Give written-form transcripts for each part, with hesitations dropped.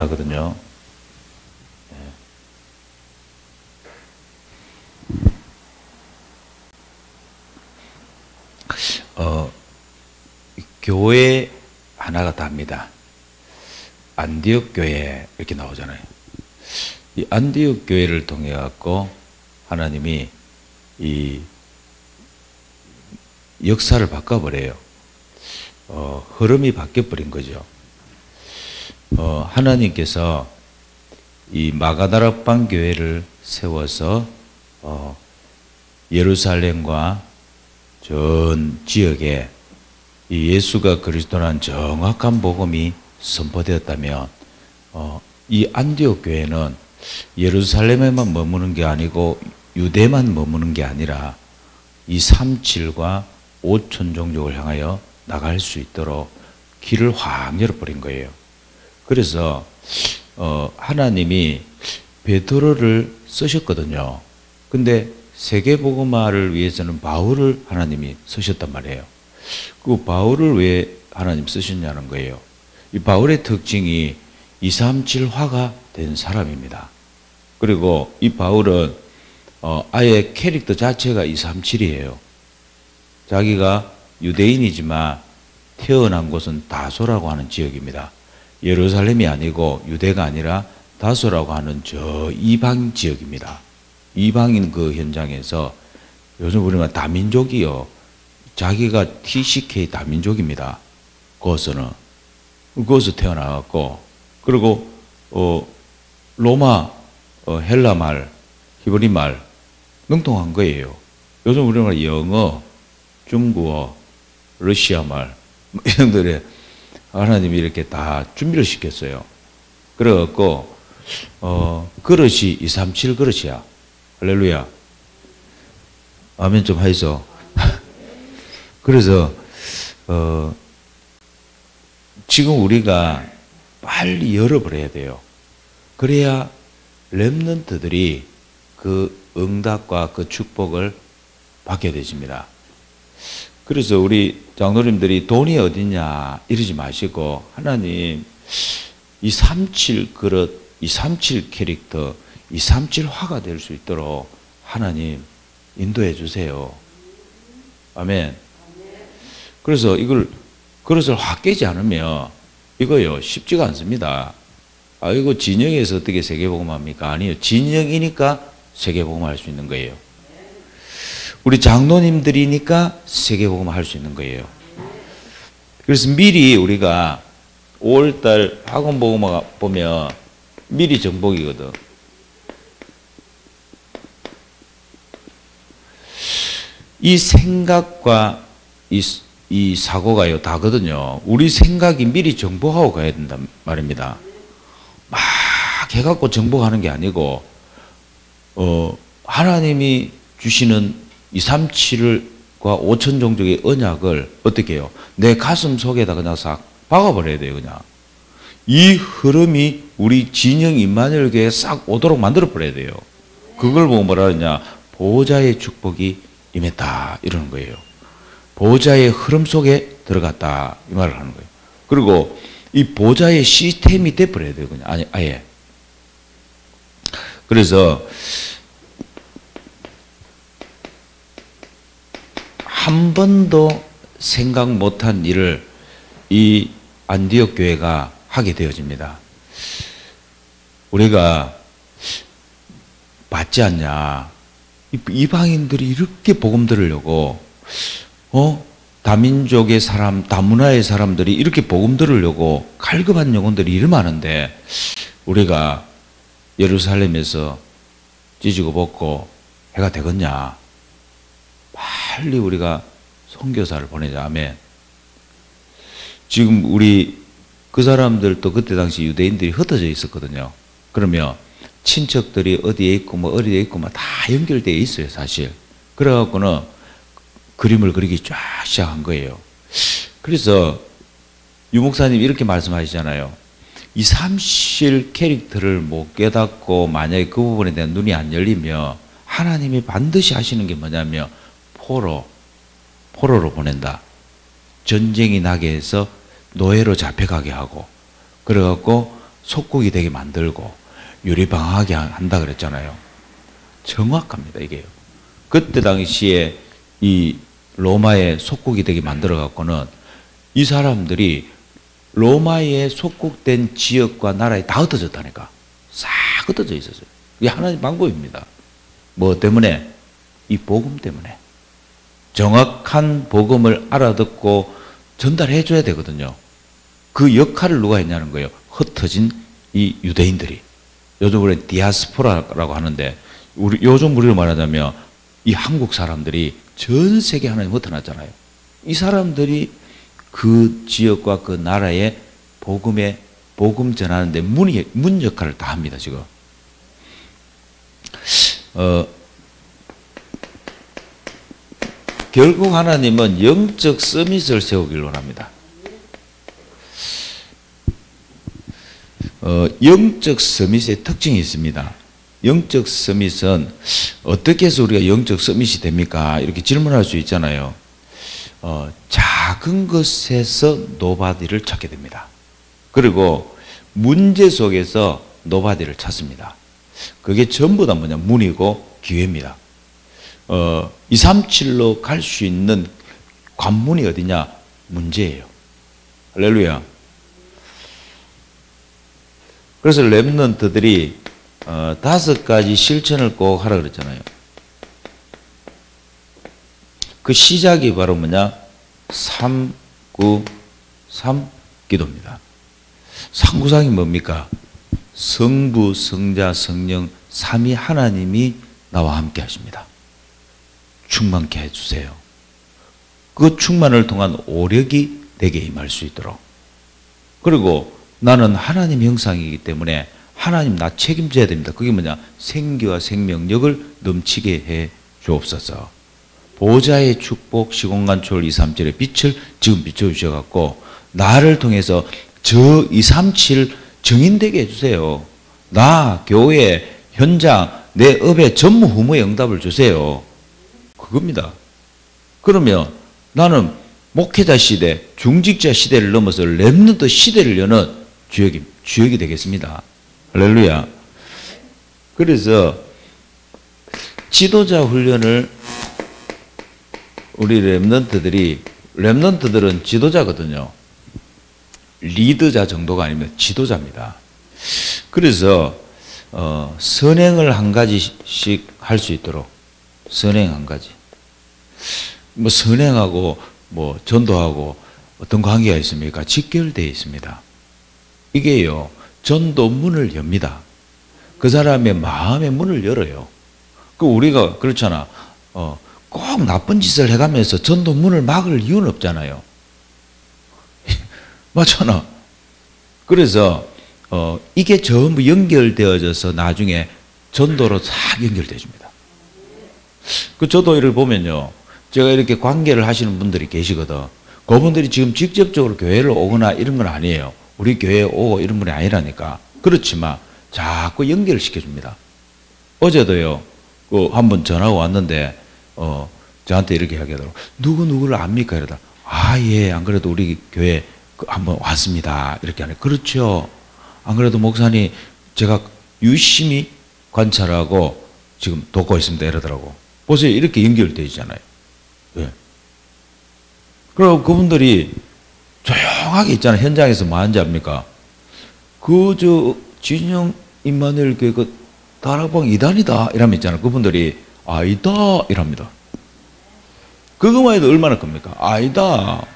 하거든요. 교회 하나가 답니다. 안디옥 교회 이렇게 나오잖아요. 이 안디옥 교회를 통해 갖고 하나님이 이 역사를 바꿔버려요. 흐름이 바뀌어버린 거죠. 하나님께서 이 마가다락방 교회를 세워서 예루살렘과 전 지역에 이 예수가 그리스도라는 정확한 복음이 선포되었다면 이 안디옥 교회는 예루살렘에만 머무는 게 아니고 유대만 머무는 게 아니라 이 3,7과 5천 종족을 향하여 나갈 수 있도록 길을 확 열어버린 거예요. 그래서 하나님이 베드로를 쓰셨거든요. 근데 세계복음화를 위해서는 바울을 하나님이 쓰셨단 말이에요. 그 바울을 왜 하나님 쓰셨냐는 거예요. 이 바울의 특징이 237화가 된 사람입니다. 그리고 이 바울은 아예 캐릭터 자체가 237이에요. 자기가 유대인이지만 태어난 곳은 다소라고 하는 지역입니다. 예루살렘이 아니고 유대가 아니라 다소라고 하는 저 이방 지역입니다. 이방인 그 현장에서 요즘 우리가 다민족이요. 자기가 TCK 다민족입니다. 거기서 태어나갖고 그리고 로마 헬라 말 히브리 말 능통한 거예요. 요즘 우리나라 영어, 중국어, 러시아 말 이런 것들에 하나님이 이렇게 다 준비를 시켰어요. 그래갖고 그릇이 237 그릇이야. 할렐루야. 아멘 좀 하이소. 그래서 지금 우리가 빨리 열어버려야 돼요. 그래야 렘넌트들이 그 응답과 그 축복을 받게 되십니다. 그래서 우리 장로님들이 돈이 어딨냐 이러지 마시고 하나님 237 그릇, 237 캐릭터, 237 화가 될 수 있도록 하나님 인도해 주세요. 아멘. 그래서 이걸 그릇을 확 깨지 않으면 이거요 쉽지가 않습니다. 이거 진영에서 어떻게 세계복음합니까? 아니요. 진영이니까 세계복음할 수 있는 거예요. 우리 장로님들이니까 세계복음 할 수 있는 거예요. 그래서 미리 우리가 5월달 학원복음 보면 미리 정복이거든. 이 생각과 이 사고가요 다거든요. 우리 생각이 미리 정복하고 가야 된단 말입니다. 막 해갖고 정복하는 게 아니고 하나님이 주시는 237과 5천 종족의 언약을 어떻게 해요? 내 가슴 속에다 그냥 싹 박아버려야 돼요. 그냥 이 흐름이 우리 진영 임마누엘 교회에 싹 오도록 만들어 버려야 돼요. 그걸 보고 뭐라 하냐? 보호자의 축복이 임했다 이러는 거예요. 보호자의 흐름 속에 들어갔다 이 말을 하는 거예요. 그리고 이 보호자의 시스템이 돼버려야 돼요. 그냥 아예. 그래서 한 번도 생각 못한 일을 이 안디옥 교회가 하게 되어집니다. 우리가 맞지 않냐? 이방인들이 이렇게 복음 들으려고 다민족의 사람, 다문화의 사람들이 이렇게 복음 들으려고 갈급한 영혼들이 이리 많은데 우리가 예루살렘에서 찢고 벗고 해가 되겠냐? 빨리 우리가 선교사를 보내자. 아멘. 지금 우리 그 사람들도 그때 당시 유대인들이 흩어져 있었거든요. 그러면 친척들이 어디에 있고 뭐 어디에 있고 뭐 다 연결되어 있어요, 사실. 그래갖고는 그림을 그리기 쫙 시작한 거예요. 그래서 유 목사님 이렇게 말씀하시잖아요. 237 캐릭터를 못 깨닫고 만약에 그 부분에 대한 눈이 안 열리면 하나님이 반드시 하시는 게 뭐냐면 포로로 보낸다. 전쟁이 나게 해서 노예로 잡혀가게 하고 그래갖고 속국이 되게 만들고 유리방어하게 한다 그랬잖아요. 정확합니다, 이게요. 그때 당시에 이 로마의 속국이 되게 만들어 갖고는 이 사람들이 로마의 속국된 지역과 나라에 다 흩어졌다니까. 싹 흩어져 있었어요. 이게 하나의 방법입니다. 뭐 때문에? 이 복음 때문에. 정확한 복음을 알아듣고 전달해 줘야 되거든요. 그 역할을 누가 했냐는 거예요. 흩어진 이 유대인들이. 요즘 우리 디아스포라라고 하는데, 요즘 우리로 말하자면 이 한국 사람들이 전 세계 하나님 흩어났잖아요. 이 사람들이 그 지역과 그 나라의 복음 전하는데 문 역할을 다 합니다, 지금. 결국 하나님은 영적 서밋을 세우길 원합니다. 영적 서밋의 특징이 있습니다. 영적 서밋은 어떻게 해서 우리가 영적 서밋이 됩니까? 이렇게 질문할 수 있잖아요. 작은 것에서 노바디를 찾게 됩니다. 그리고 문제 속에서 노바디를 찾습니다. 그게 전부 다 뭐냐? 문이고 기회입니다. 237로 갈 수 있는 관문이 어디냐? 문제예요. 할렐루야. 그래서 렘넌트들이 5가지 실천을 꼭 하라 그랬잖아요. 그 시작이 바로 뭐냐? 393 기도입니다. 393이 뭡니까? 성부, 성자, 성령, 삼위 하나님이 나와 함께 하십니다. 충만케 해주세요. 그 충만을 통한 오력이 내게 임할 수 있도록. 그리고 나는 하나님 형상이기 때문에 하나님 나 책임져야 됩니다. 그게 뭐냐? 생기와 생명력을 넘치게 해 주옵소서. 보좌의 축복 시공간 초월 237의 빛을 지금 비춰주셔갖고 나를 통해서 저 237 증인되게 해주세요. 나 교회 현장 내 업에 전무후무의 응답을 주세요. 그겁니다. 그러면 나는 목회자 시대, 중직자 시대를 넘어서 렘넌트 시대를 여는 주역이 되겠습니다. 할렐루야. 그래서 지도자 훈련을 우리 렘넌트들은 지도자거든요. 리더자 정도가 아니면 지도자입니다. 그래서 선행을 한 가지씩 할 수 있도록 선행 한 가지. 뭐 선행하고 뭐 전도하고 어떤 관계가 있습니까? 직결되어 있습니다. 이게요, 전도 문을 엽니다. 그 사람의 마음의 문을 열어요. 그 우리가 그렇잖아. 꼭 나쁜 짓을 해가면서 전도 문을 막을 이유는 없잖아요. 맞잖아. 그래서 이게 전부 연결되어져서 나중에 전도로 싹 연결돼 줍니다. 그 저도 이를 보면요, 제가 이렇게 관계를 하시는 분들이 계시거든. 그분들이 지금 직접적으로 교회를 오거나 이런 건 아니에요. 우리 교회에 오고 이런 분이 아니라니까. 그렇지만 자꾸 연결을 시켜줍니다. 어제도요, 한 번 전화가 왔는데 저한테 이렇게 이야기하더라고요. 누구를 압니까? 이러다. 아, 예, 안 그래도 우리 교회 한번 왔습니다. 이렇게 하네. 그렇죠. 안 그래도 목사님 제가 유심히 관찰하고 지금 돕고 있습니다. 이러더라고. 보세요. 이렇게 연결되어 있잖아요. 예. 그리고 그분들이 조용하게 있잖아요. 현장에서 뭐 하는지 압니까? 진영 임마누엘 교회 그 다락방 이단이다 이러면 있잖아요. 그분들이 아니다 이랍니다. 그것만 해도 얼마나 큽니까? 아니다.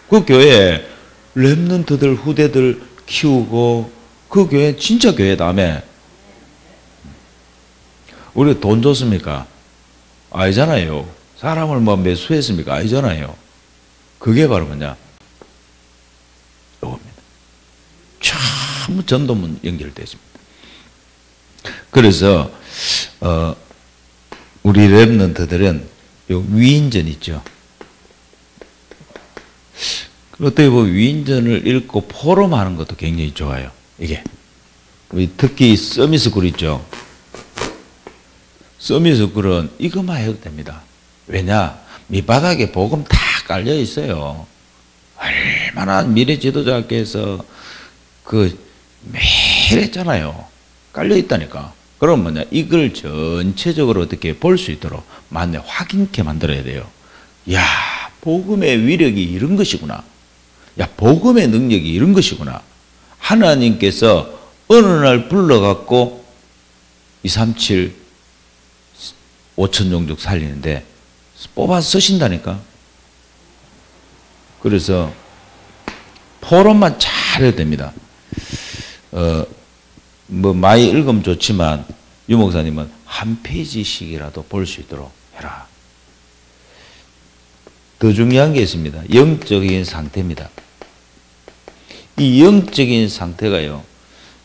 그 교회 렘넌트들 후대들 키우고 그 교회 진짜 교회 다음에 우리가 돈 줬습니까? 아니잖아요. 사람을 뭐 매수했습니까? 아니잖아요. 그게 바로 뭐냐? 이겁니다. 참 전도문 연결되어 있습니다. 그래서 우리 렘넌트들은 요 위인전 있죠. 어떻게 보면 위인전을 읽고 포럼하는 것도 굉장히 좋아요. 이게 특히 서밋스쿨 있죠. 서밋스쿨은 이것만 해도 됩니다. 왜냐? 밑바닥에 복음 다 깔려 있어요. 얼마나 미래 지도자께서 그 매일 했잖아요. 깔려 있다니까. 그럼 뭐냐? 이걸 전체적으로 어떻게 볼 수 있도록 만내 확인케 만들어야 돼요. 야, 복음의 위력이 이런 것이구나. 야, 복음의 능력이 이런 것이구나. 하나님께서 어느 날 불러갖고 237 5천 종족 살리는데 뽑아서 쓰신다니까. 그래서 포럼만 잘 해야 됩니다. 뭐 많이 읽으면 좋지만 유 목사님은 한 페이지씩이라도 볼 수 있도록 해라. 더 중요한 게 있습니다. 영적인 상태입니다. 이 영적인 상태가요,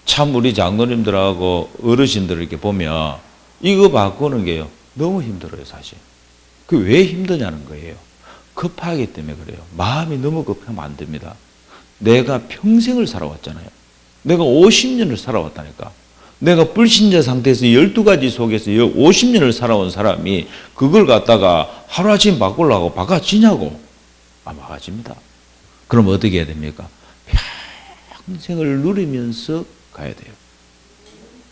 참 우리 장로님들하고 어르신들을 이렇게 보면 이거 바꾸는 게요 너무 힘들어요. 사실 그 왜 힘드냐는 거예요. 급하기 때문에 그래요. 마음이 너무 급하면 안 됩니다. 내가 평생을 살아왔잖아요. 내가 50년을 살아왔다니까. 내가 불신자 상태에서 12가지 속에서 50년을 살아온 사람이 그걸 갖다가 하루아침 바꾸려고 바꿔지냐고. 안 바꿔집니다. 그럼 어떻게 해야 됩니까? 평생을 누리면서 가야 돼요.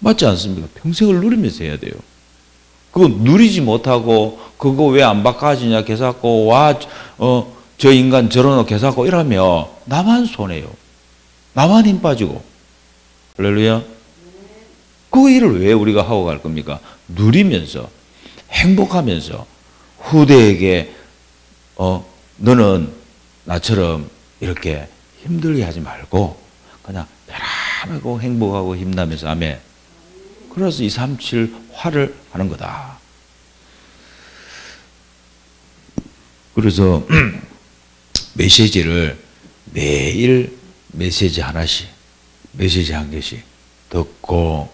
맞지 않습니까? 평생을 누리면서 해야 돼요. 그거 누리지 못하고 그거 왜 안 바꿔지냐 개사고 와 저 인간 저러노 개사고 이러면 나만 손해요. 나만 힘 빠지고. 할렐루야. 그 일을 왜 우리가 하고 갈 겁니까? 누리면서 행복하면서 후대에게 너는 나처럼 이렇게 힘들게 하지 말고 그냥 편안하고 행복하고 힘나면서 아멘. 그래서 237 화를 하는 거다. 그래서 메시지를 매일 메시지 하나씩, 메시지 한 개씩 듣고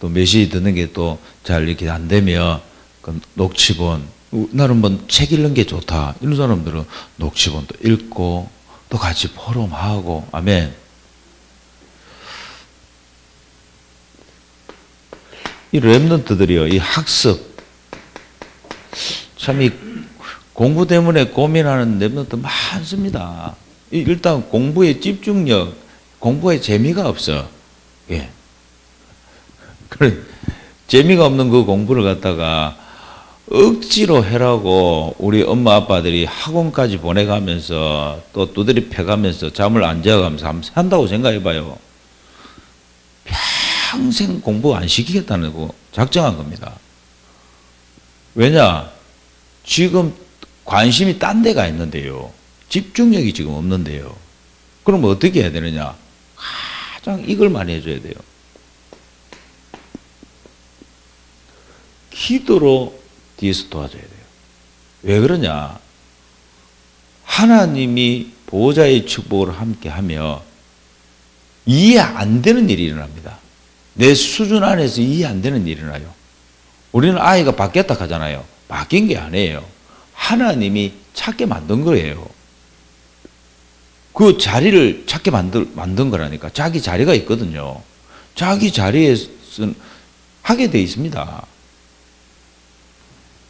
또 메시지 듣는 게 또 잘 이렇게 안 되면 그 녹취본, 나는 뭐 책 읽는 게 좋다. 이런 사람들은 녹취본도 읽고 또 같이 포럼하고 아멘. 이 랩런트들이요, 이 학습 참 이 공부 때문에 고민하는 랩런트 많습니다. 일단 공부의 집중력, 공부에 재미가 없어. 예. 그래 재미가 없는 그 공부를 갖다가 억지로 해라고 우리 엄마 아빠들이 학원까지 보내가면서 또 두드리 패가면서 잠을 안 자가면서 한다고 생각해봐요. 평생 공부 안 시키겠다는 작정한 겁니다. 왜냐? 지금 관심이 딴 데가 있는데요. 집중력이 지금 없는데요. 그럼 어떻게 해야 되느냐? 가장 이걸 많이 해줘야 돼요. 기도로 뒤에서 도와줘야 돼요. 왜 그러냐? 하나님이 보호자의 축복을 함께 하며 이해 안 되는 일이 일어납니다. 내 수준 안에서 이해 안 되는 일이 일어나요. 우리는 아이가 바뀌었다 하잖아요. 바뀐 게 아니에요. 하나님이 찾게 만든 거예요. 그 자리를 찾게 만든 거라니까. 자기 자리가 있거든요. 자기 자리에서 하게 돼 있습니다.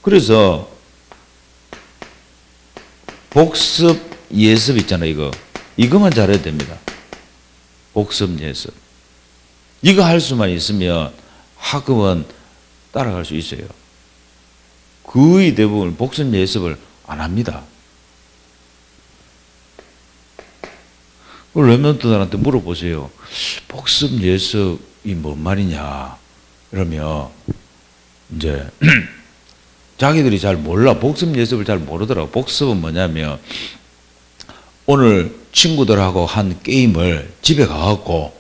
그래서 복습 예습 있잖아요. 이거만 잘해야 됩니다. 복습 예습. 이거 할 수만 있으면 학업은 따라갈 수 있어요. 거의 대부분 복습 예습을 안 합니다. 랩런트들한테 물어보세요. 복습 예습이 뭔 말이냐? 이러면 이제 자기들이 잘 몰라. 복습 예습을 잘 모르더라고. 복습은 뭐냐면 오늘 친구들하고 한 게임을 집에 가갖고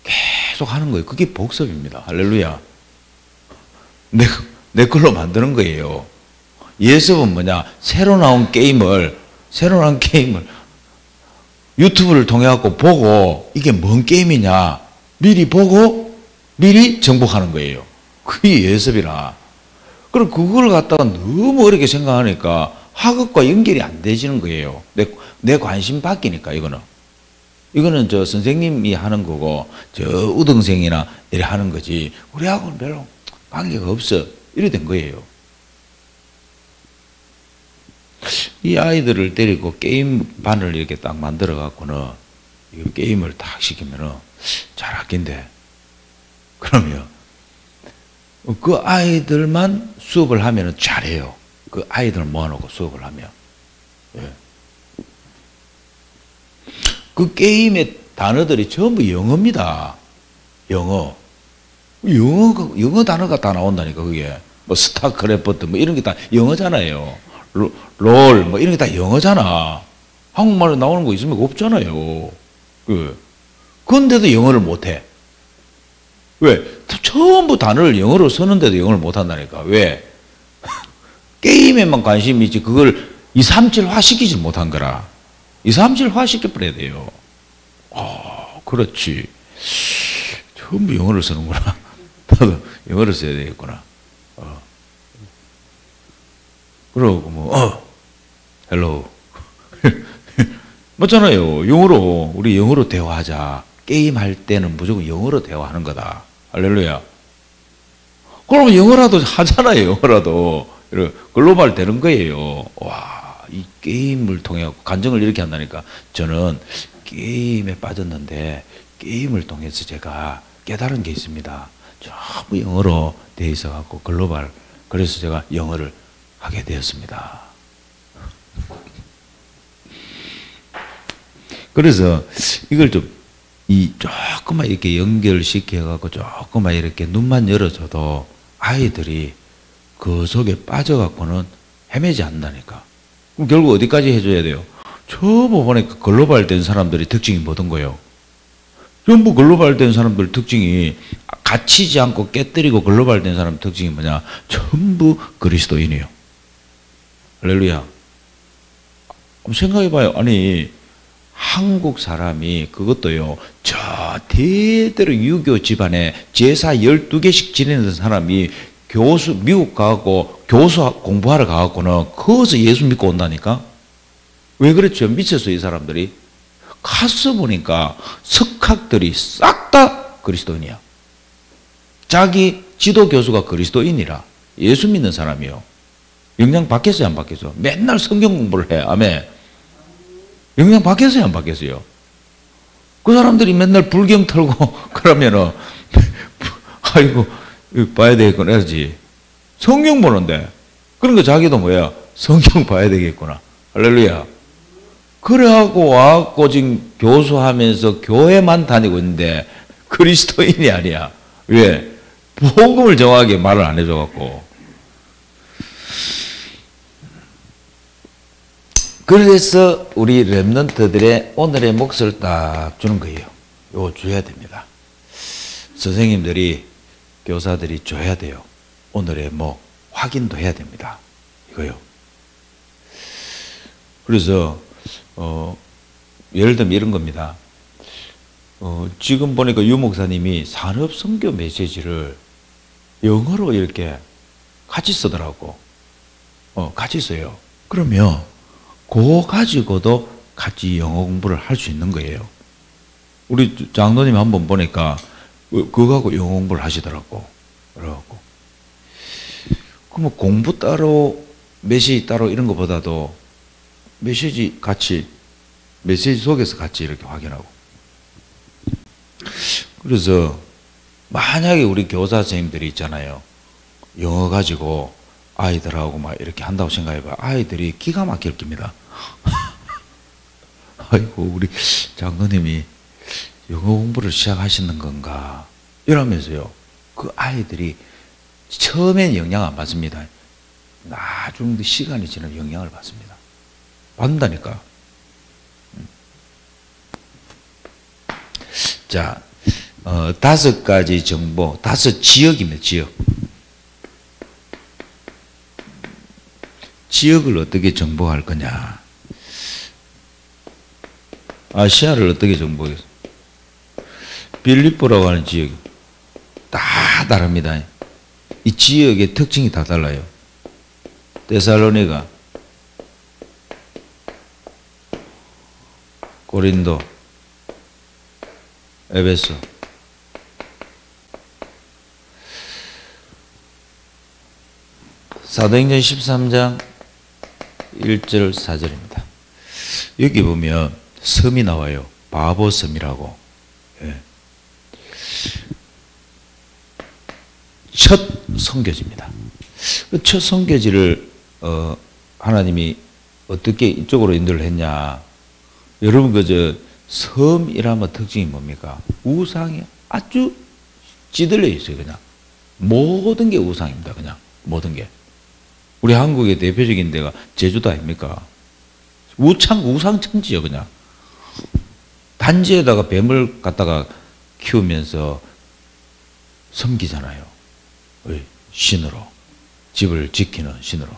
계속 하는 거예요. 그게 복습입니다. 할렐루야. 내 걸로 만드는 거예요. 예습은 뭐냐? 새로 나온 게임을 유튜브를 통해 갖고 보고 이게 뭔 게임이냐 미리 보고 미리 정복하는 거예요. 그게 예습이라. 그럼 그걸 갖다가 너무 어렵게 생각하니까 학업과 연결이 안 되지는 거예요. 내 관심 바뀌니까 이거는 저 선생님이 하는 거고 저 우등생이나 이래 하는 거지 우리하고는 별로 관계가 없어. 이래 된 거예요. 이 아이들을 데리고 게임반을 이렇게 딱 만들어 갖고는 이거 게임을 딱 시키면은 잘하긴데, 그러면 그 아이들만 수업을 하면은 잘해요. 그 아이들 모아놓고 수업을 하면. 예. 그 게임의 단어들이 전부 영어입니다. 영어. 영어 단어가 다 나온다니까, 그게. 뭐, 스타크래프트, 뭐, 이런 게 다 영어잖아요. 롤, 뭐, 이런 게 다 영어잖아. 한국말로 나오는 거 있으면 없잖아요. 그런데도 영어를 못해. 왜? 전부 단어를 영어로 쓰는데도 영어를 못한다니까. 왜? 게임에만 관심이 있지, 그걸 237화 시키지 못한 거라. 237화 시켜버려야 돼요. 그렇지. 전부 영어를 쓰는구나. 나도 영어를 써야 되겠구나. 그러고 헬로. 맞잖아요. 영어로, 우리 영어로 대화하자. 게임할 때는 무조건 영어로 대화하는 거다. 할렐루야. 그러면 영어라도 하잖아요. 영어라도. 글로벌 되는 거예요. 와, 이 게임을 통해 간증을 이렇게 한다니까. 저는 게임에 빠졌는데, 게임을 통해서 제가 깨달은 게 있습니다. 전부 영어로 돼 있어갖고, 글로벌. 그래서 제가 영어를 하게 되었습니다. 그래서 이걸 조금만 이렇게 연결시켜갖고 조금만 이렇게 눈만 열어줘도 아이들이 그 속에 빠져갖고는 헤매지 않는다니까. 그럼 결국 어디까지 해줘야 돼요? 전부 보니까 글로벌 된 사람들이 특징이 뭐든 거예요? 전부 글로벌 된 사람들 특징이 갇히지 않고 깨뜨리고 글로벌 된 사람 특징이 뭐냐? 전부 그리스도인이에요. 할렐루야. 생각해봐요. 아니, 한국 사람이 그것도요, 저 대대로 유교 집안에 제사 12개씩 지내는 사람이 미국 가고 교수 공부하러 가갖고는 거기서 예수 믿고 온다니까? 왜 그랬죠? 미쳤어요, 이 사람들이. 가서 보니까 석학들이 싹 다 그리스도인이야. 자기 지도 교수가 그리스도인이라. 예수 믿는 사람이요. 영향 받겠어요, 안 받겠어요? 맨날 성경 공부를 해. 아멘. 영향 받겠어요, 안 받겠어요? 그 사람들이 맨날 불경 털고 그러면은 아이고 봐야 되겠구나 해야지. 성경 보는데. 그러니까 자기도 뭐야? 성경 봐야 되겠구나. 할렐루야. 그래갖고 와갖고 지금 교수하면서 교회만 다니고 있는데 그리스도인이 아니야. 왜? 복음을 정확하게 말을 안 해줘갖고. 그래서 우리 렘넌트들의 오늘의 몫을 딱 주는 거예요. 이거 줘야 됩니다. 선생님들이, 교사들이 줘야 돼요. 오늘의 확인도 해야 됩니다. 이거요. 그래서 예를 들면 이런 겁니다. 지금 보니까 유 목사님이 산업 선교 메시지를 영어로 이렇게 같이 쓰더라고. 같이 써요. 그러면 그거 가지고도 같이 영어 공부를 할 수 있는 거예요. 우리 장로님 한번 보니까 그거 갖고 영어 공부를 하시더라고. 그래갖고. 그럼 공부 따로, 메시지 따로 이런 것보다도 메시지 속에서 같이 이렇게 확인하고. 그래서 만약에 우리 교사 선생님들이 있잖아요. 영어 가지고 아이들하고 막 이렇게 한다고 생각해봐. 아이들이 기가 막힐 겁니다. 아이고, 우리 장로님이 영어 공부를 시작하시는 건가? 이러면서요. 그 아이들이 처음엔 영향 안 받습니다. 나중에 시간이 지나면 영향을 받습니다. 받는다니까. 자, 5가지 정보, 5 지역입니다. 지역. 지역을 어떻게 정복할 거냐? 아시아를 어떻게 정복했어? 빌립보라고 하는 지역 다 다릅니다. 이 지역의 특징이 다 달라요. 데살로니가, 고린도, 에베소. 사도행전 13장 1절 4절입니다. 여기 보면 섬이 나와요. 바보섬이라고. 예. 첫 선교지입니다. 첫 선교지를 하나님이 어떻게 이쪽으로 인도를 했냐? 여러분 그저 섬이라면 특징이 뭡니까? 우상이 아주 찌들려 있어요. 그냥 모든 게 우상입니다. 그냥 모든 게. 우리 한국의 대표적인 데가 제주도 아닙니까? 우상천지요. 그냥 단지에다가 뱀을 갖다가 키우면서 섬기잖아요. 신으로. 집을 지키는 신으로.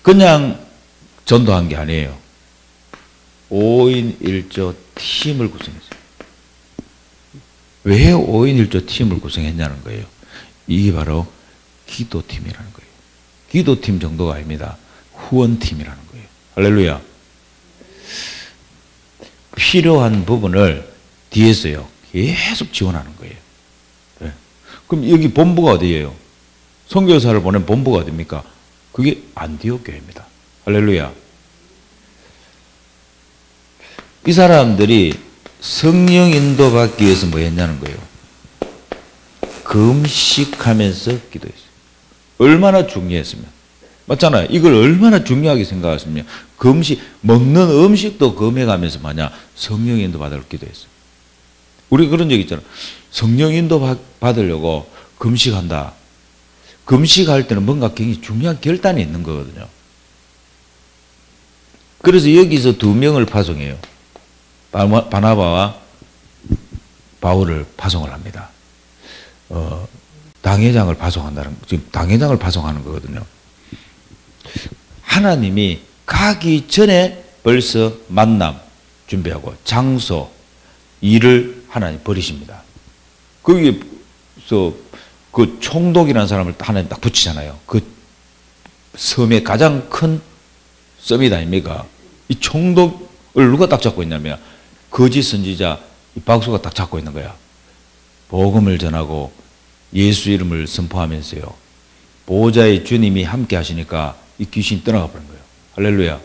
그냥 전도한 게 아니에요. 5인 1조 팀을 구성했어요. 왜 5인 1조 팀을 구성했냐는 거예요. 이게 바로 기도팀이라는 거예요. 기도팀 정도가 아닙니다. 후원팀이라는 거예요. 할렐루야. 필요한 부분을 뒤에서요 계속 지원하는 거예요. 네. 그럼 여기 본부가 어디예요? 선교사를 보낸 본부가 어디입니까? 그게 안디옥 교회입니다. 할렐루야. 이 사람들이 성령 인도 받기 위해서 뭐 했냐는 거예요. 금식하면서 기도했어요. 얼마나 중요했으면. 맞잖아요. 이걸 얼마나 중요하게 생각했으면. 금식, 먹는 음식도 금해가면서 뭐냐? 성령 인도 받으려고 기도했어요. 우리 그런 적 있잖아. 성령 인도 받으려고 금식한다. 금식할 때는 뭔가 굉장히 중요한 결단이 있는 거거든요. 그래서 여기서 두 명을 파송해요. 바나바와 바울을 파송을 합니다. 당회장을 파송한다는, 지금 당회장을 파송하는 거거든요. 하나님이 가기 전에 벌써 만남 준비하고 장소, 일을 하나님 버리십니다. 거기서 그 총독이라는 사람을 하나님 딱 붙이잖아요. 그 섬의 가장 큰 섬이 아닙니까? 이 총독을 누가 딱 잡고 있냐면 거짓 선지자 이 박수가 딱 잡고 있는 거야. 복음을 전하고 예수 이름을 선포하면서요. 보호자의 주님이 함께 하시니까 이 귀신이 떠나가 버린 거예요. 할렐루야.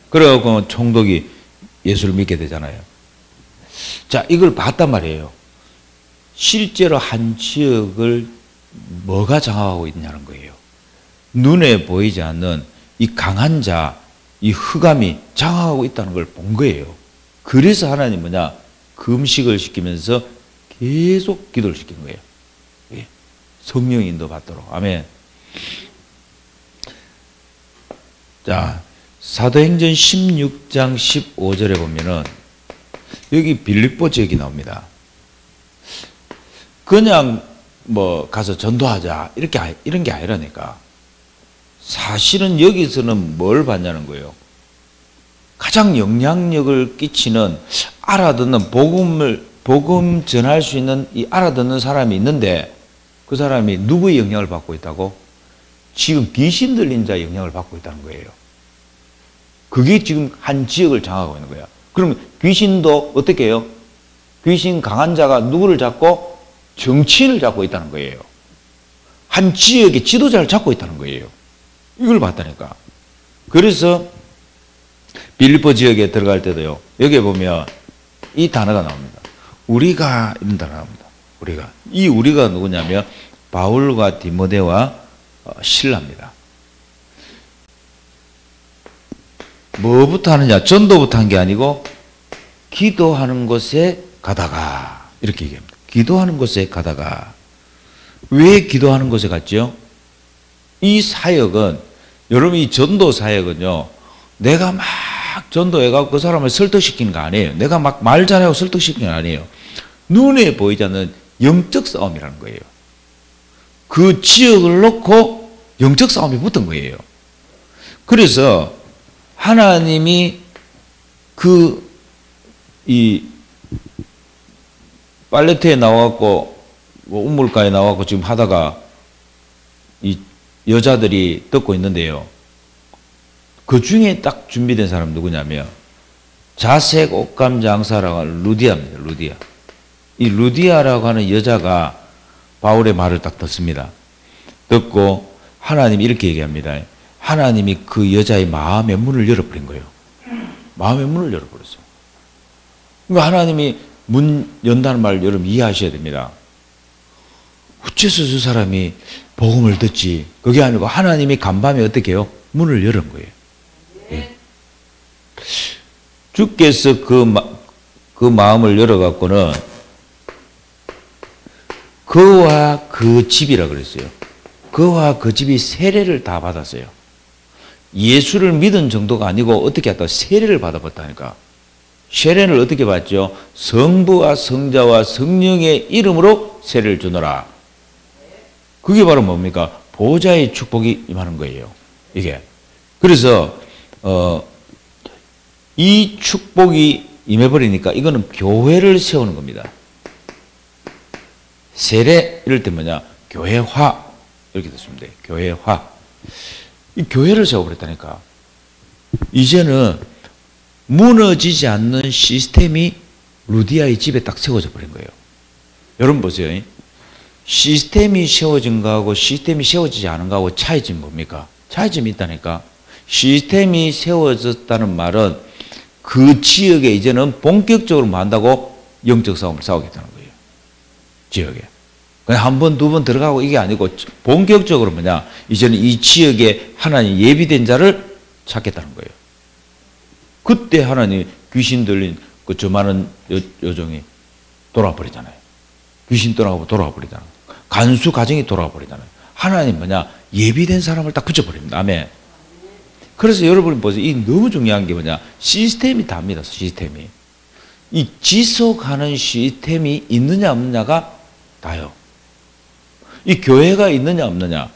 그래갖고 총독이 예수를 믿게 되잖아요. 자, 이걸 봤단 말이에요. 실제로 한 지역을 뭐가 장악하고 있냐는 거예요. 눈에 보이지 않는 이 강한 자, 이 흑암이 장악하고 있다는 걸 본 거예요. 그래서 하나님 뭐냐? 금식을 시키면서 계속 기도를 시키는 거예요. 성령 인도 받도록. 아멘. 자, 사도행전 16장 15절에 보면은 여기 빌립보 지역이 나옵니다. 그냥 뭐 가서 전도하자 이런 게 아니라니까. 사실은 여기서는 뭘 받냐는 거예요. 가장 영향력을 끼치는 알아듣는 복음 전할 수 있는 이 알아듣는 사람이 있는데 그 사람이 누구의 영향을 받고 있다고? 지금 귀신 들린 자의 영향을 받고 있다는 거예요. 그게 지금 한 지역을 장악하고 있는 거야. 그럼 귀신도 어떻게 해요? 귀신 강한 자가 누구를 잡고? 정치인을 잡고 있다는 거예요. 한 지역의 지도자를 잡고 있다는 거예요. 이걸 봤다니까. 그래서 빌립보 지역에 들어갈 때도요. 여기에 보면 이 단어가 나옵니다. 우리가 이런 단어가 나옵니다. 우리가. 이 우리가 누구냐면 바울과 디모데와 실라입니다. 뭐부터 하느냐? 전도부터 한 게 아니고 기도하는 곳에 가다가 이렇게 얘기합니다. 기도하는 곳에 가다가. 왜 기도하는 곳에 갔죠? 이 사역은 여러분 이 전도 사역은요. 내가 막 전도해가지고 그 사람을 설득시키는 거 아니에요. 내가 막 말 잘하고 설득시키는 거 아니에요. 눈에 보이지 않는 영적 싸움이라는 거예요. 그 지역을 놓고 영적 싸움이 붙은 거예요. 그래서 하나님이 이 팔레트에 나와갖고 뭐 우물가에 나와갖고 지금 하다가 이 여자들이 듣고 있는데요. 그 중에 딱 준비된 사람 누구냐면 자색 옷감 장사라고 하는 루디아입니다. 루디아. 이 루디아라고 하는 여자가 바울의 말을 딱 듣습니다. 듣고 하나님이 이렇게 얘기합니다. 하나님이 그 여자의 마음의 문을 열어버린 거예요. 마음의 문을 열어버렸어요. 그러니까 하나님이 문 연다는 말 여러분 이해하셔야 됩니다. 어째서 저 사람이 복음을 듣지? 그게 아니고 하나님이 간밤에 어떻게 해요? 문을 열은 거예요. 예. 주께서 그 마음을 열어갖고는 그와 그 집이라 그랬어요. 그와 그 집이 세례를 다 받았어요. 예수를 믿은 정도가 아니고 어떻게 했다? 세례를 받아봤다니까. 세례를 어떻게 받죠? 성부와 성자와 성령의 이름으로 세례를 주노라. 그게 바로 뭡니까? 보좌의 축복이 임하는 거예요. 이게. 그래서 이 축복이 임해버리니까 이거는 교회를 세우는 겁니다. 세례 이럴 때 뭐냐? 교회화 이렇게 됐습니다. 교회화. 이 교회를 세워버렸다니까. 이제는 무너지지 않는 시스템이 루디아의 집에 딱 세워져 버린 거예요. 여러분 보세요. 시스템이 세워진 거하고 시스템이 세워지지 않은 거하고 차이점이 뭡니까? 차이점이 있다니까. 시스템이 세워졌다는 말은 그 지역에 이제는 본격적으로 뭐 한다고? 영적 싸움을 싸우겠다는 거예요. 지역에. 그냥 한 번, 두 번 들어가고 이게 아니고 본격적으로 뭐냐? 이제는 이 지역에 하나님 예비된 자를 찾겠다는 거예요. 그때 하나님 귀신 들린 그 저 많은 여종이 돌아와 버리잖아요. 귀신 떠나고 돌아와 버리잖아요. 간수 가정이 돌아와 버리잖아요. 하나님 뭐냐? 예비된 사람을 딱 붙여버립니다. 아멘. 그래서 여러분이 보세요. 이 너무 중요한 게 뭐냐? 시스템이 답니다. 시스템이. 이 지속하는 시스템이 있느냐 없느냐가 다요. 이 교회가 있느냐 없느냐.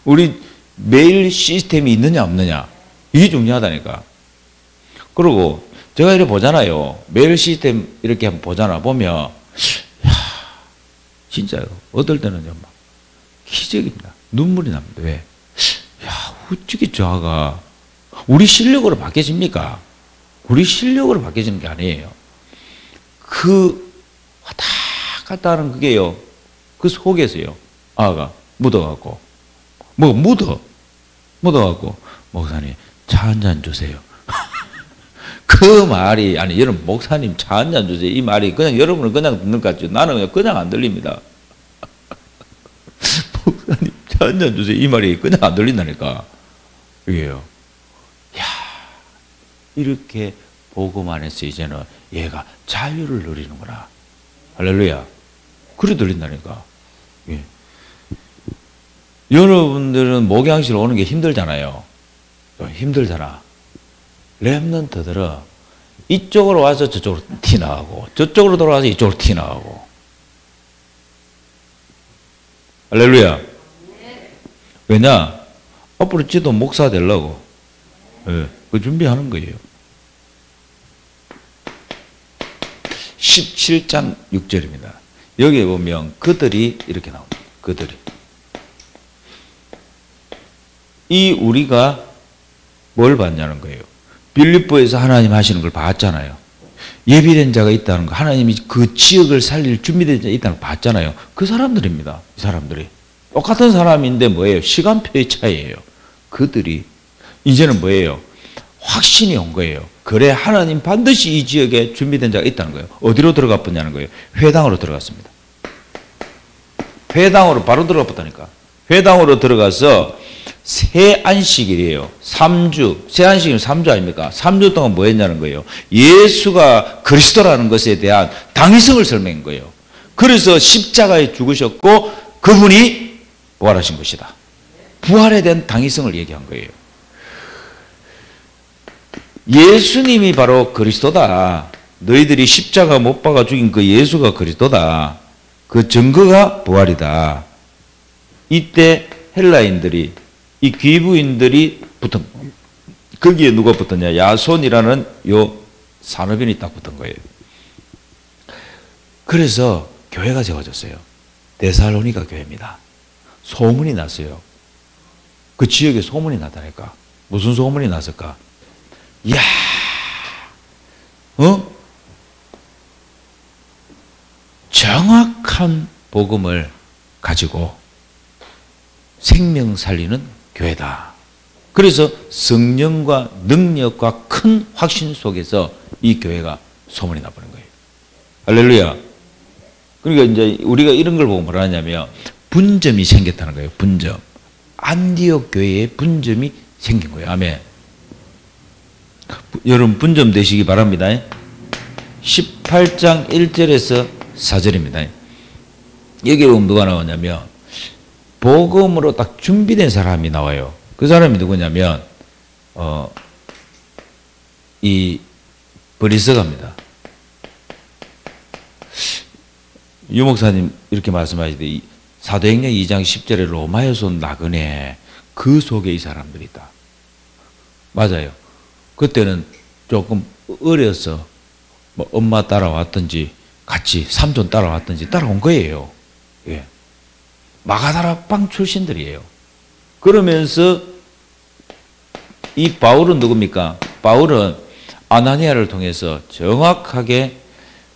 우리 매일 시스템이 있느냐 없느냐. 이게 중요하다니까. 그리고 제가 이렇게 보잖아요. 매일 시스템 이렇게 한번 보잖아. 보면 진짜요. 어떨 때는요, 막 기적입니다. 눈물이 납니다. 왜? 야, 어떻게 저 아가 우리 실력으로 바뀌어집니까? 우리 실력으로 바뀌어지는 게 아니에요. 그 왔다 갔다 하는 그게요. 그 속에서요. 아가 묻어갖고 뭐 묻어갖고 목사님 차 한 잔 주세요. 그 말이 아니 여러분 목사님 차 한 잔 주세요. 이 말이 그냥 여러분은 그냥 듣는 것 같죠. 나는 그냥 안 들립니다. 목사님 차 한 잔 주세요. 이 말이 그냥 안 들린다니까. 이게요. 야 이렇게 복음 안에서 이제는 얘가 자유를 누리는구나. 할렐루야. 그래 들린다니까. 예. 여러분들은 목양실 오는 게 힘들잖아요. 힘들잖아. 렘넌트들은 이쪽으로 와서 저쪽으로 튀나가고 저쪽으로 돌아와서 이쪽으로 튀나가고. 할렐루야. 왜냐? 앞으로 지도 목사 되려고. 예, 그 준비하는 거예요. 17장 6절입니다. 여기에 보면 그들이 이렇게 나옵니다. 그들이. 이 우리가 뭘 봤냐는 거예요. 빌립보에서 하나님 하시는 걸 봤잖아요. 예비된 자가 있다는 거. 하나님이 그 지역을 살릴 준비된 자가 있다는 걸 봤잖아요. 그 사람들입니다. 이 사람들이. 똑같은 사람인데 뭐예요? 시간표의 차이예요. 그들이 이제는 뭐예요? 확신이 온 거예요. 그래 하나님 반드시 이 지역에 준비된 자가 있다는 거예요. 어디로 들어가 봤냐는 거예요. 회당으로 들어갔습니다. 회당으로 바로 들어가 봤다니까. 회당으로 들어가서 새 안식일이에요. 3주. 새 안식일은 3주 아닙니까? 3주 동안 뭐 했냐는 거예요. 예수가 그리스도라는 것에 대한 당위성을 설명한 거예요. 그래서 십자가에 죽으셨고 그분이 부활하신 것이다. 부활에 대한 당위성을 얘기한 거예요. 예수님이 바로 그리스도다. 너희들이 십자가 못 박아 죽인 그 예수가 그리스도다. 그 증거가 부활이다. 이때 헬라인들이 이 귀부인들이 붙은 거기에 누가 붙었냐? 야손이라는 요 산업인이 딱 붙은 거예요. 그래서 교회가 세워졌어요. 데살로니가 교회입니다. 소문이 났어요. 그 지역에 소문이 났다니까. 무슨 소문이 났을까? 이야, 정확한 복음을 가지고 생명 살리는 교회다. 그래서 성령과 능력과 큰 확신 속에서 이 교회가 소문이 나버린 거예요. 할렐루야. 그러니까 이제 우리가 이런 걸 보고 뭐라 하냐면 분점이 생겼다는 거예요. 분점. 안디옥 교회에 분점이 생긴 거예요. 아멘. 여러분 분점 되시기 바랍니다. 18장 1절에서 4절입니다. 여기에 보면 누가 나오냐면 복음으로 딱 준비된 사람이 나와요. 그 사람이 누구냐면 이 브리스가입니다. 유 목사님 이렇게 말씀하시되 사도행전 2장 10절에 로마에서 온 나그네 그 속에 이 사람들이 있다. 맞아요. 그때는 조금 어려서 뭐 엄마 따라왔든지 같이 삼촌 따라왔든지 따라온 거예요. 예. 마가다락방 출신들이에요. 그러면서 이 바울은 누굽니까? 바울은 아나니아를 통해서 정확하게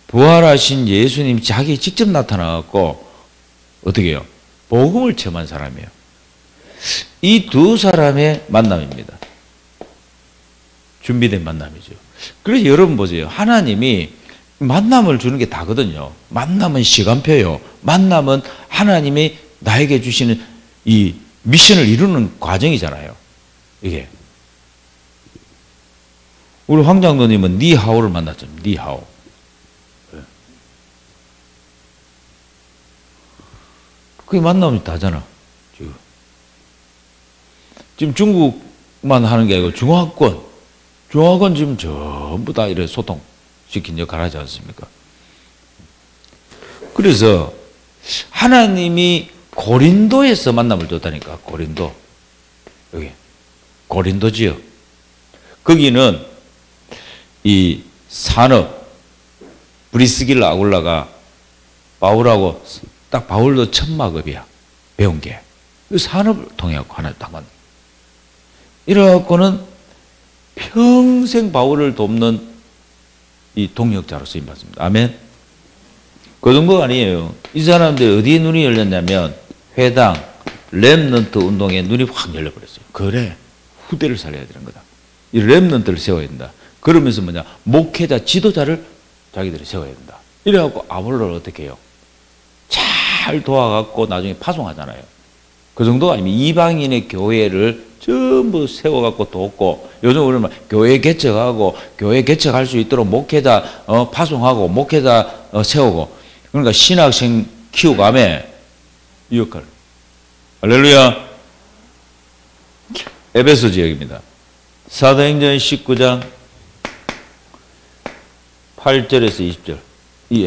부활하신 예수님 자기 직접 나타나갖고 어떻게 해요? 복음을 체험한 사람이에요. 이 두 사람의 만남입니다. 준비된 만남이죠. 그래서 여러분 보세요. 하나님이 만남을 주는 게 다거든요. 만남은 시간표요. 만남은 하나님이 나에게 주시는 이 미션을 이루는 과정이잖아요. 이게. 우리 황장로님은 니하오를 만났죠. 니하오. 그게 만남이 다잖아. 지금 중국만 하는 게 아니고 중화권 지금 전부 다 이렇게 소통시킨 역할을 하지 않습니까? 그래서 하나님이 고린도에서 만남을 줬다니까. 고린도. 여기. 고린도 지역. 거기는 이 산업, 브리스길라 아굴라가 바울하고 딱 바울도 천막업이야. 배운 게. 그 산업을 통해 갖고 하나 딱 만나. 이래갖고는 평생 바울을 돕는 이 동역자로 쓰임받습니다. 아멘. 그 정도가 아니에요. 이 사람들이 어디에 눈이 열렸냐면 회당, 렘넌트 운동에 눈이 확 열려버렸어요. 그래. 후대를 살려야 되는 거다. 이 렘넌트를 세워야 된다. 그러면서 뭐냐. 목회자, 지도자를 자기들이 세워야 된다. 이래갖고 아볼로를 어떻게 해요? 잘 도와갖고 나중에 파송하잖아요. 그 정도가 아니면 이방인의 교회를 전부 세워갖고 돕고 요즘 우리는 교회 개척하고 교회 개척할 수 있도록 목회자 파송하고 목회자 세우고 그러니까 신학생 키우고 하면 이 역할. 할렐루야. 에베소 지역입니다. 사도행전 19장 8절에서 20절 이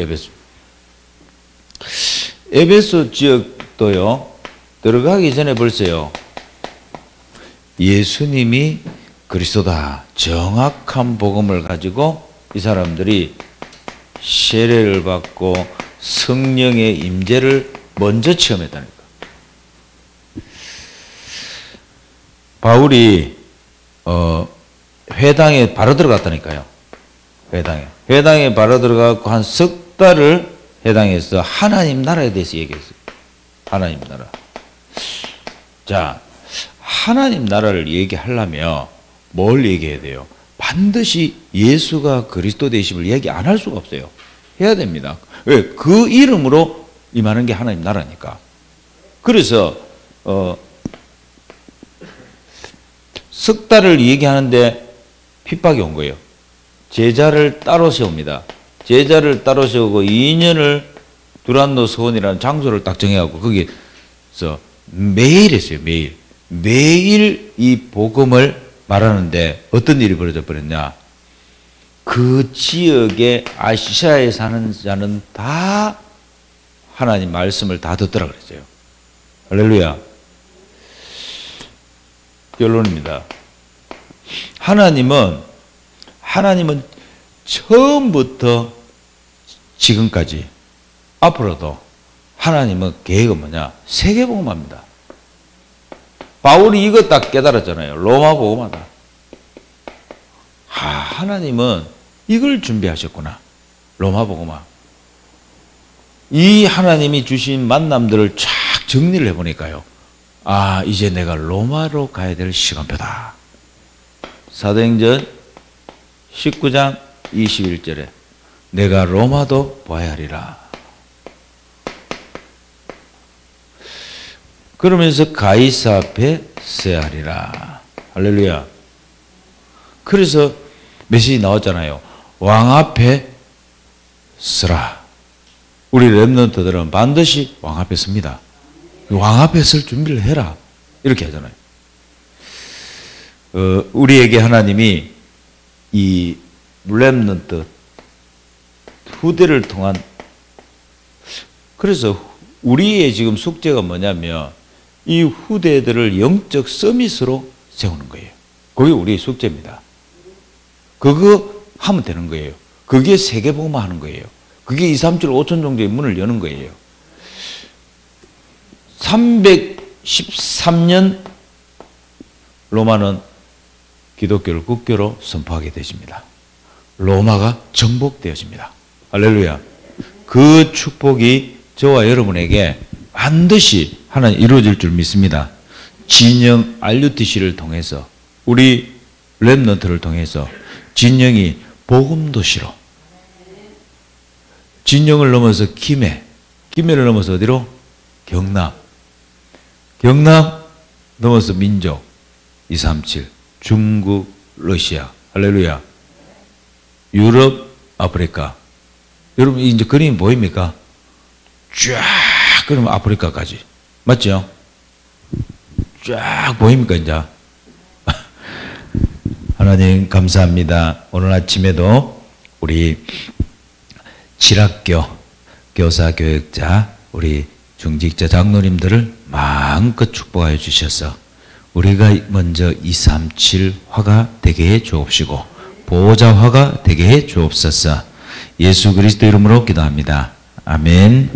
에베소 지역도요. 들어가기 전에 벌써요. 예수님이 그리스도다. 정확한 복음을 가지고 이 사람들이 세례를 받고 성령의 임재를 먼저 체험했다니까. 바울이 회당에 바로 들어갔다니까요. 회당에 바로 들어가고 한 석 달을 회당에서 하나님 나라에 대해서 얘기했어요. 하나님 나라. 자, 하나님 나라를 얘기하려면 뭘 얘기해야 돼요? 반드시 예수가 그리스도 되심을 얘기 안 할 수가 없어요. 해야 됩니다. 왜? 그 이름으로 임하는 게 하나님 나라니까. 그래서 석 달을 얘기하는데 핍박이 온 거예요. 제자를 따로 세웁니다. 제자를 따로 세우고 2년을 두란노 서원이라는 장소를 딱 정해갖고 거기서 매일 했어요. 매일 이 복음을 말하는데 어떤 일이 벌어져 버렸냐. 그 지역에 아시아에 사는 자는 다 하나님 말씀을 다 듣더라 그랬어요. 할렐루야. 결론입니다. 하나님은 처음부터 지금까지 앞으로도 하나님은 계획은 뭐냐? 세계복음화입니다. 바울이 이것 딱 깨달았잖아요. 로마 복음화다. 하나님은 이걸 준비하셨구나. 로마 복음화. 이 하나님이 주신 만남들을 쫙 정리를 해보니까요. 아, 이제 내가 로마로 가야 될 시간표다. 사도행전 19장 21절에 내가 로마도 봐야 하리라. 그러면서 가이사 앞에 서야 하리라. 할렐루야. 그래서 메시지 나왔잖아요. 왕 앞에 서라. 우리 렘넌트들은 반드시 왕 앞에 섭니다. 왕 앞에 설 준비를 해라. 이렇게 하잖아요. 우리에게 하나님이 이 렘넌트 후대를 통한, 그래서 우리의 지금 숙제가 뭐냐면 이 후대들을 영적 서밋으로 세우는 거예요. 그게 우리의 숙제입니다. 그거 하면 되는 거예요. 그게 세계복음화 하는 거예요. 그게 237 5천 종교의 문을 여는 거예요. 313년 로마는 기독교를 국교로 선포하게 되십니다. 로마가 정복되어집니다. 할렐루야. 그 축복이 저와 여러분에게 반드시 하나님 이루어질 줄 믿습니다. 진영 RUTC를 통해서, 우리 렘넌트를 통해서 진영이 복음도시로, 진영을 넘어서 김해, 김해를 넘어서 어디로? 경남, 경남 넘어서 민족, 237, 중국, 러시아, 할렐루야, 유럽, 아프리카. 여러분 이제 그림이 보입니까? 쫙 그러면 아프리카까지. 맞죠? 쫙 보입니까 이제? 하나님 감사합니다. 오늘 아침에도 우리 칠학교 교사 교육자 우리 중직자 장로님들을 마음껏 축복하여 주셔서 우리가 먼저 237 화가 되게 해 주옵시고 보호자 화가 되게 해 주옵소서. 예수 그리스도 이름으로 기도합니다. 아멘.